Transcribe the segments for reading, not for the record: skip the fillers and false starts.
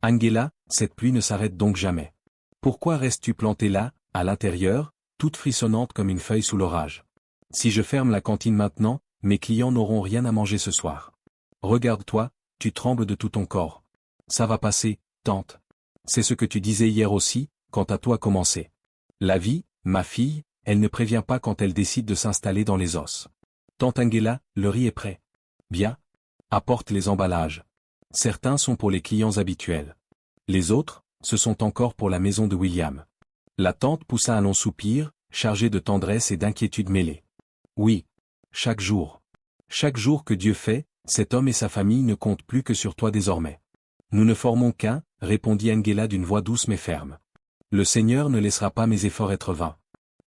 Angela, cette pluie ne s'arrête donc jamais. Pourquoi restes-tu plantée là, à l'intérieur, toute frissonnante comme une feuille sous l'orage? Si je ferme la cantine maintenant, mes clients n'auront rien à manger ce soir. Regarde-toi, tu trembles de tout ton corps. Ça va passer, tante. C'est ce que tu disais hier aussi, quand à toi commencer. La vie, ma fille, elle ne prévient pas quand elle décide de s'installer dans les os. Tante Angela, le riz est prêt. Bien. Apporte les emballages. Certains sont pour les clients habituels. Les autres, ce sont encore pour la maison de William. La tante poussa un long soupir, chargé de tendresse et d'inquiétude mêlée. Oui. Chaque jour. Chaque jour que Dieu fait, cet homme et sa famille ne comptent plus que sur toi désormais. Nous ne formons qu'un, répondit Angela d'une voix douce mais ferme. Le Seigneur ne laissera pas mes efforts être vains.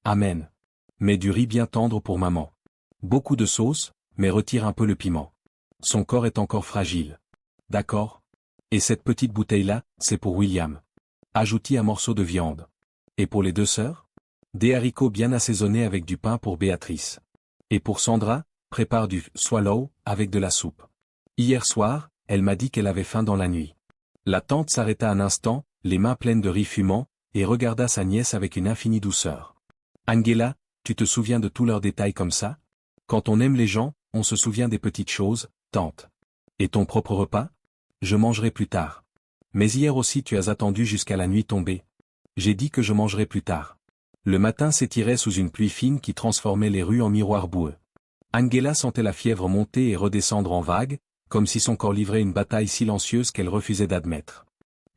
Amen. Mets du riz bien tendre pour maman. Beaucoup de sauce, mais retire un peu le piment. Son corps est encore fragile. D'accord. Et cette petite bouteille-là, c'est pour William. Ajoutis un morceau de viande. Et pour les deux sœurs? Des haricots bien assaisonnés avec du pain pour Béatrice. Et pour Sandra, prépare du swallow avec de la soupe. Hier soir, elle m'a dit qu'elle avait faim dans la nuit. La tante s'arrêta un instant, les mains pleines de riz fumant, et regarda sa nièce avec une infinie douceur. Angela, tu te souviens de tous leurs détails comme ça? Quand on aime les gens, on se souvient des petites choses, tante. Et ton propre repas? Je mangerai plus tard. Mais hier aussi tu as attendu jusqu'à la nuit tombée. J'ai dit que je mangerai plus tard. Le matin s'étirait sous une pluie fine qui transformait les rues en miroirs boueux. Angela sentait la fièvre monter et redescendre en vagues, comme si son corps livrait une bataille silencieuse qu'elle refusait d'admettre.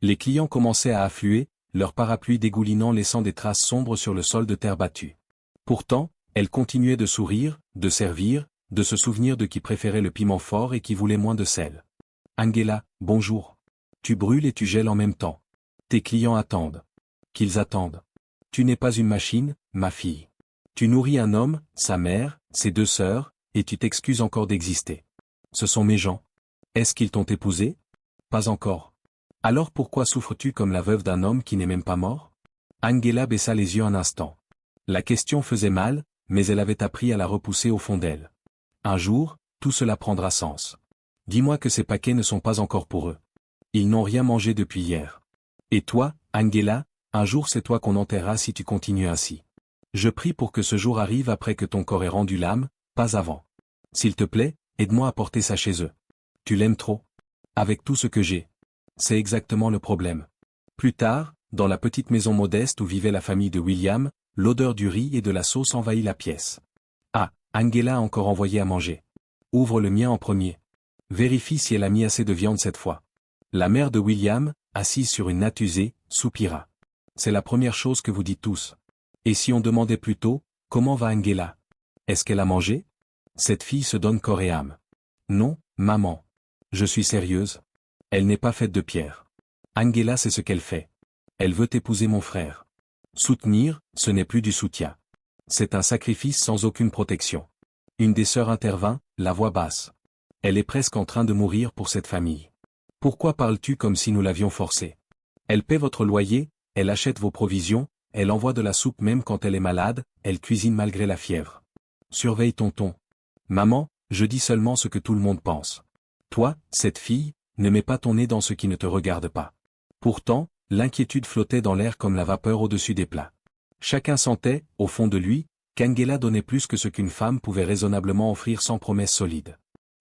Les clients commençaient à affluer, leurs parapluies dégoulinant laissant des traces sombres sur le sol de terre battue. Pourtant, elle continuait de sourire, de servir, de se souvenir de qui préférait le piment fort et qui voulait moins de sel. Angela, bonjour. Tu brûles et tu gèles en même temps. Tes clients attendent. Qu'ils attendent. Tu n'es pas une machine, ma fille. Tu nourris un homme, sa mère, ses deux sœurs, et tu t'excuses encore d'exister. Ce sont mes gens. Est-ce qu'ils t'ont épousé? Pas encore. Alors pourquoi souffres-tu comme la veuve d'un homme qui n'est même pas mort? Angela baissa les yeux un instant. La question faisait mal, mais elle avait appris à la repousser au fond d'elle. Un jour, tout cela prendra sens. Dis-moi que ces paquets ne sont pas encore pour eux. Ils n'ont rien mangé depuis hier. Et toi, Angela, un jour c'est toi qu'on enterrera si tu continues ainsi. Je prie pour que ce jour arrive après que ton corps ait rendu l'âme, pas avant. S'il te plaît, aide-moi à porter ça chez eux. Tu l'aimes trop? Avec tout ce que j'ai. C'est exactement le problème. Plus tard, dans la petite maison modeste où vivait la famille de William, l'odeur du riz et de la sauce envahit la pièce. Ah, Angela a encore envoyé à manger. Ouvre le mien en premier. Vérifie si elle a mis assez de viande cette fois. La mère de William, assise sur une natte usée, soupira. C'est la première chose que vous dites tous. Et si on demandait plutôt, comment va Angela? Est-ce qu'elle a mangé? Cette fille se donne corps et âme. Non, maman. Je suis sérieuse. Elle n'est pas faite de pierre. Angela sait ce qu'elle fait. Elle veut épouser mon frère. Soutenir, ce n'est plus du soutien. C'est un sacrifice sans aucune protection. Une des sœurs intervint, la voix basse. Elle est presque en train de mourir pour cette famille. Pourquoi parles-tu comme si nous l'avions forcée? Elle paie votre loyer, elle achète vos provisions, elle envoie de la soupe même quand elle est malade, elle cuisine malgré la fièvre. Surveille ton ton. Maman, je dis seulement ce que tout le monde pense. Toi, cette fille, ne mets pas ton nez dans ce qui ne te regarde pas. Pourtant, l'inquiétude flottait dans l'air comme la vapeur au-dessus des plats. Chacun sentait, au fond de lui, qu'Angela donnait plus que ce qu'une femme pouvait raisonnablement offrir sans promesse solide.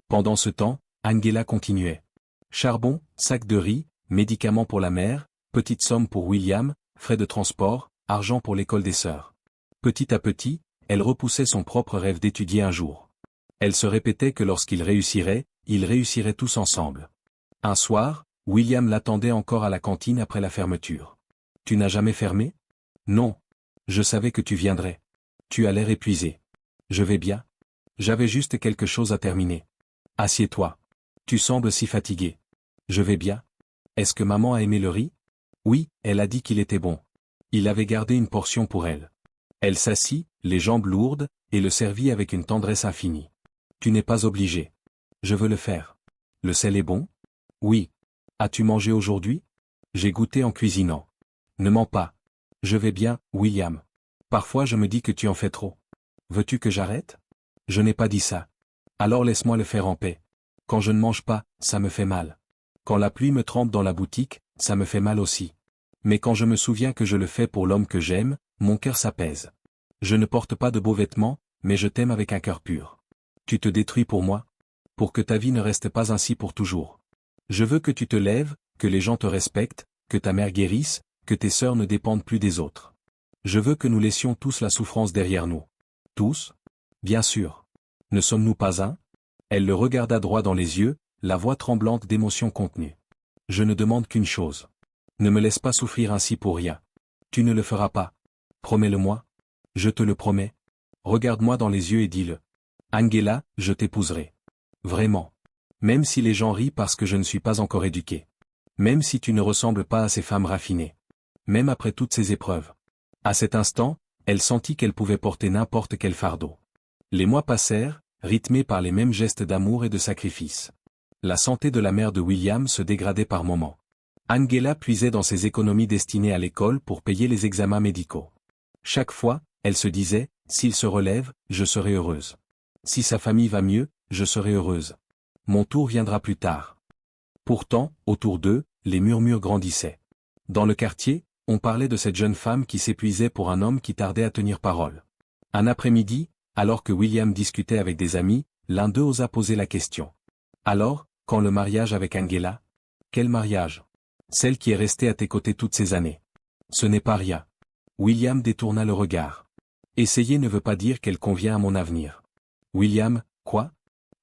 Pendant ce temps, Angela continuait. Charbon, sac de riz, médicaments pour la mère, petite somme pour William, frais de transport, argent pour l'école des sœurs. Petit à petit, elle repoussait son propre rêve d'étudier un jour. Elle se répétait que lorsqu'ils réussiraient tous ensemble. Un soir, William l'attendait encore à la cantine après la fermeture. Tu n'as jamais fermé? Non. Je savais que tu viendrais. Tu as l'air épuisé. Je vais bien. J'avais juste quelque chose à terminer. Assieds-toi. Tu sembles si fatigué. Je vais bien. Est-ce que maman a aimé le riz? Oui, elle a dit qu'il était bon. Il avait gardé une portion pour elle. Elle s'assit, les jambes lourdes, et le servit avec une tendresse infinie. Tu n'es pas obligé. Je veux le faire. Le sel est bon? Oui. As-tu mangé aujourd'hui? J'ai goûté en cuisinant. Ne mens pas. Je vais bien, William. Parfois je me dis que tu en fais trop. Veux-tu que j'arrête? Je n'ai pas dit ça. Alors laisse-moi le faire en paix. Quand je ne mange pas, ça me fait mal. Quand la pluie me trempe dans la boutique, Ça me fait mal aussi. Mais quand je me souviens que je le fais pour l'homme que j'aime, mon cœur s'apaise. Je ne porte pas de beaux vêtements, mais je t'aime avec un cœur pur. Tu te détruis pour moi? Pour que ta vie ne reste pas ainsi pour toujours. Je veux que tu te lèves, que les gens te respectent, que ta mère guérisse, que tes sœurs ne dépendent plus des autres. Je veux que nous laissions tous la souffrance derrière nous. Tous? Bien sûr. Ne sommes-nous pas un? Elle le regarda droit dans les yeux, la voix tremblante d'émotion contenue. Je ne demande qu'une chose. Ne me laisse pas souffrir ainsi pour rien. Tu ne le feras pas. Promets-le-moi. Je te le promets. Regarde-moi dans les yeux et dis-le. Angela, je t'épouserai. Vraiment. Même si les gens rient parce que je ne suis pas encore éduqué. Même si tu ne ressembles pas à ces femmes raffinées. Même après toutes ces épreuves. À cet instant, elle sentit qu'elle pouvait porter n'importe quel fardeau. Les mois passèrent, rythmés par les mêmes gestes d'amour et de sacrifice. La santé de la mère de William se dégradait par moments. Angela puisait dans ses économies destinées à l'école pour payer les examens médicaux. Chaque fois, elle se disait, s'il se relève, je serai heureuse. Si sa famille va mieux, je serai heureuse. Mon tour viendra plus tard. Pourtant, autour d'eux, les murmures grandissaient. Dans le quartier, on parlait de cette jeune femme qui s'épuisait pour un homme qui tardait à tenir parole. Un après-midi, alors que William discutait avec des amis, l'un d'eux osa poser la question. Alors, quand le mariage avec Angela? Quel mariage? Celle qui est restée à tes côtés toutes ces années. Ce n'est pas rien. William détourna le regard. Essayer ne veut pas dire qu'elle convient à mon avenir. William, quoi?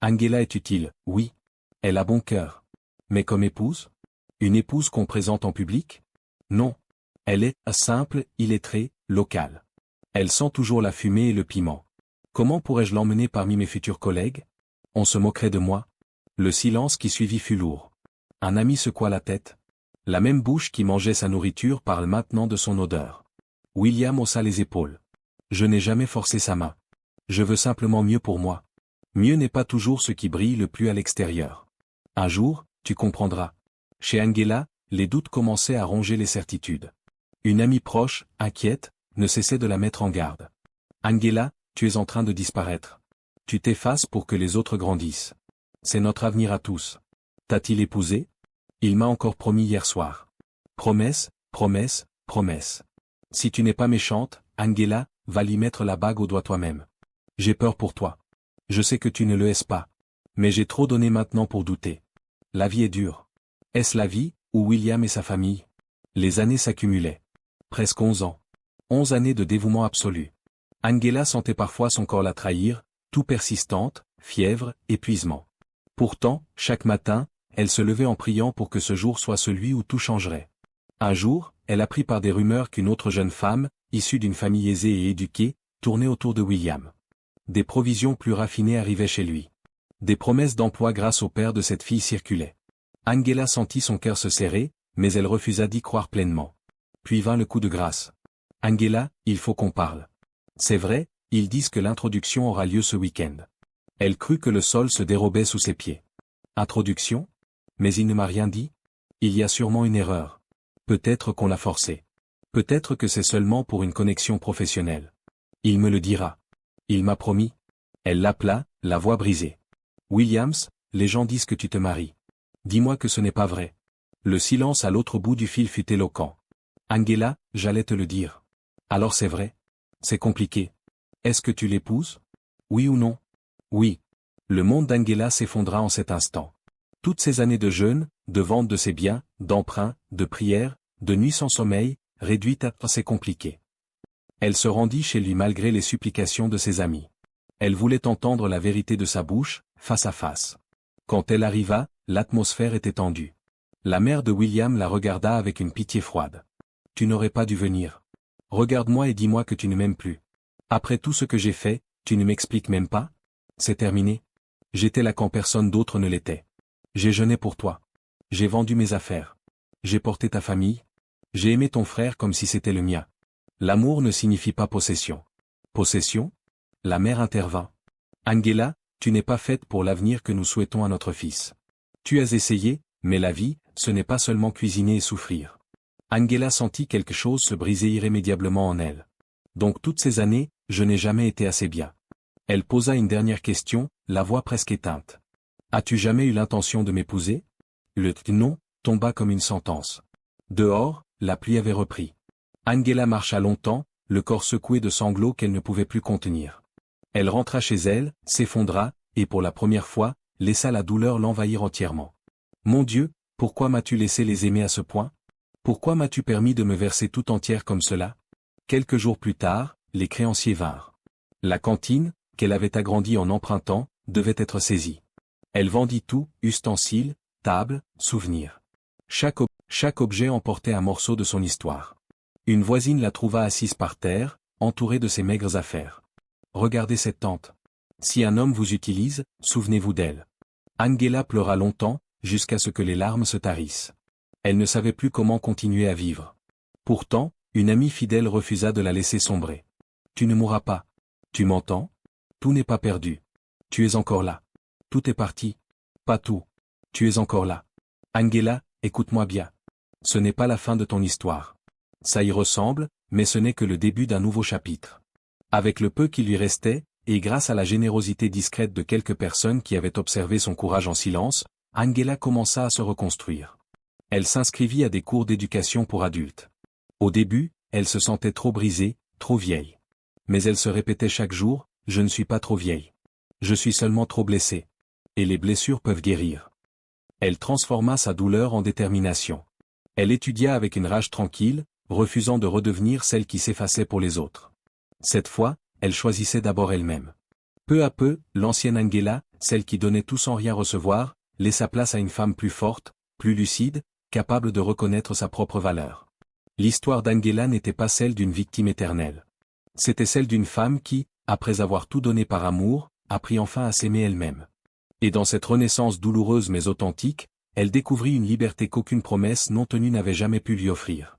Angela est utile, oui. Elle a bon cœur. Mais comme épouse? Une épouse qu'on présente en public? Non. Elle est simple, illettrée, locale. Elle sent toujours la fumée et le piment. Comment pourrais-je l'emmener parmi mes futurs collègues? On se moquerait de moi. Le silence qui suivit fut lourd. Un ami secoua la tête. La même bouche qui mangeait sa nourriture parle maintenant de son odeur. William haussa les épaules. Je n'ai jamais forcé sa main. Je veux simplement mieux pour moi. Mieux n'est pas toujours ce qui brille le plus à l'extérieur. Un jour, tu comprendras. Chez Angela, les doutes commençaient à ronger les certitudes. Une amie proche, inquiète, ne cessait de la mettre en garde. Angela, tu es en train de disparaître. Tu t'effaces pour que les autres grandissent. C'est notre avenir à tous. T'a-t-il épousé? Il m'a encore promis hier soir. Promesse, promesse, promesse. Si tu n'es pas méchante, Angela, va lui mettre la bague au doigt toi-même. J'ai peur pour toi. Je sais que tu ne le haises pas. Mais j'ai trop donné maintenant pour douter. La vie est dure. Est-ce la vie, ou William et sa famille? Les années s'accumulaient. Presque 11 ans. 11 années de dévouement absolu. Angela sentait parfois son corps la trahir, tout persistante, fièvre, épuisement. Pourtant, chaque matin, elle se levait en priant pour que ce jour soit celui où tout changerait. Un jour, elle apprit par des rumeurs qu'une autre jeune femme, issue d'une famille aisée et éduquée, tournait autour de William. Des provisions plus raffinées arrivaient chez lui. Des promesses d'emploi grâce au père de cette fille circulaient. Angela sentit son cœur se serrer, mais elle refusa d'y croire pleinement. Puis vint le coup de grâce. Angela, il faut qu'on parle. C'est vrai, ils disent que l'introduction aura lieu ce week-end. Elle crut que le sol se dérobait sous ses pieds. Introduction? Mais il ne m'a rien dit? Il y a sûrement une erreur. Peut-être qu'on l'a forcé. Peut-être que c'est seulement pour une connexion professionnelle. Il me le dira. Il m'a promis. Elle l'appela, la voix brisée. Williams, les gens disent que tu te maries. Dis-moi que ce n'est pas vrai. Le silence à l'autre bout du fil fut éloquent. Angela, j'allais te le dire. Alors c'est vrai? C'est compliqué. Est-ce que tu l'épouses? Oui ou non? Oui. Le monde d'Angela s'effondra en cet instant. Toutes ces années de jeûne, de vente de ses biens, d'emprunts, de prières, de nuits sans sommeil, réduites à c'est compliqué. Elle se rendit chez lui malgré les supplications de ses amis. Elle voulait entendre la vérité de sa bouche, face à face. Quand elle arriva, l'atmosphère était tendue. La mère de William la regarda avec une pitié froide. Tu n'aurais pas dû venir. Regarde-moi et dis-moi que tu ne m'aimes plus. Après tout ce que j'ai fait, tu ne m'expliques même pas? C'est terminé. J'étais là quand personne d'autre ne l'était. J'ai jeûné pour toi. J'ai vendu mes affaires. J'ai porté ta famille. J'ai aimé ton frère comme si c'était le mien. L'amour ne signifie pas possession. Possession? La mère intervint. Angela, tu n'es pas faite pour l'avenir que nous souhaitons à notre fils. Tu as essayé, mais la vie, ce n'est pas seulement cuisiner et souffrir. Angela sentit quelque chose se briser irrémédiablement en elle. Donc toutes ces années, je n'ai jamais été assez bien. Elle posa une dernière question, la voix presque éteinte. As-tu jamais eu l'intention de m'épouser? Le « non » tomba comme une sentence. Dehors, la pluie avait repris. Angela marcha longtemps, le corps secoué de sanglots qu'elle ne pouvait plus contenir. Elle rentra chez elle, s'effondra, et pour la première fois, laissa la douleur l'envahir entièrement. Mon Dieu, pourquoi m'as-tu laissé les aimer à ce point? Pourquoi m'as-tu permis de me verser tout entière comme cela? Quelques jours plus tard, les créanciers vinrent. La cantine, qu'elle avait agrandie en empruntant, devait être saisie. Elle vendit tout, ustensiles, tables, souvenirs. Chaque objet emportait un morceau de son histoire. Une voisine la trouva assise par terre, entourée de ses maigres affaires. Regardez cette tante. Si un homme vous utilise, souvenez-vous d'elle. Angela pleura longtemps, jusqu'à ce que les larmes se tarissent. Elle ne savait plus comment continuer à vivre. Pourtant, une amie fidèle refusa de la laisser sombrer. Tu ne mourras pas. Tu m'entends? Tout n'est pas perdu. Tu es encore là. Tout est parti. Pas tout. Tu es encore là. Angela, écoute-moi bien. Ce n'est pas la fin de ton histoire. Ça y ressemble, mais ce n'est que le début d'un nouveau chapitre. Avec le peu qui lui restait, et grâce à la générosité discrète de quelques personnes qui avaient observé son courage en silence, Angela commença à se reconstruire. Elle s'inscrivit à des cours d'éducation pour adultes. Au début, elle se sentait trop brisée, trop vieille. Mais elle se répétait chaque jour, « Je ne suis pas trop vieille. Je suis seulement trop blessée. Et les blessures peuvent guérir. » Elle transforma sa douleur en détermination. Elle étudia avec une rage tranquille, refusant de redevenir celle qui s'effaçait pour les autres. Cette fois, elle choisissait d'abord elle-même. Peu à peu, l'ancienne Angela, celle qui donnait tout sans rien recevoir, laissa place à une femme plus forte, plus lucide, capable de reconnaître sa propre valeur. L'histoire d'Angela n'était pas celle d'une victime éternelle. C'était celle d'une femme qui, après avoir tout donné par amour, apprit enfin à s'aimer elle-même. Et dans cette renaissance douloureuse mais authentique, elle découvrit une liberté qu'aucune promesse non tenue n'avait jamais pu lui offrir.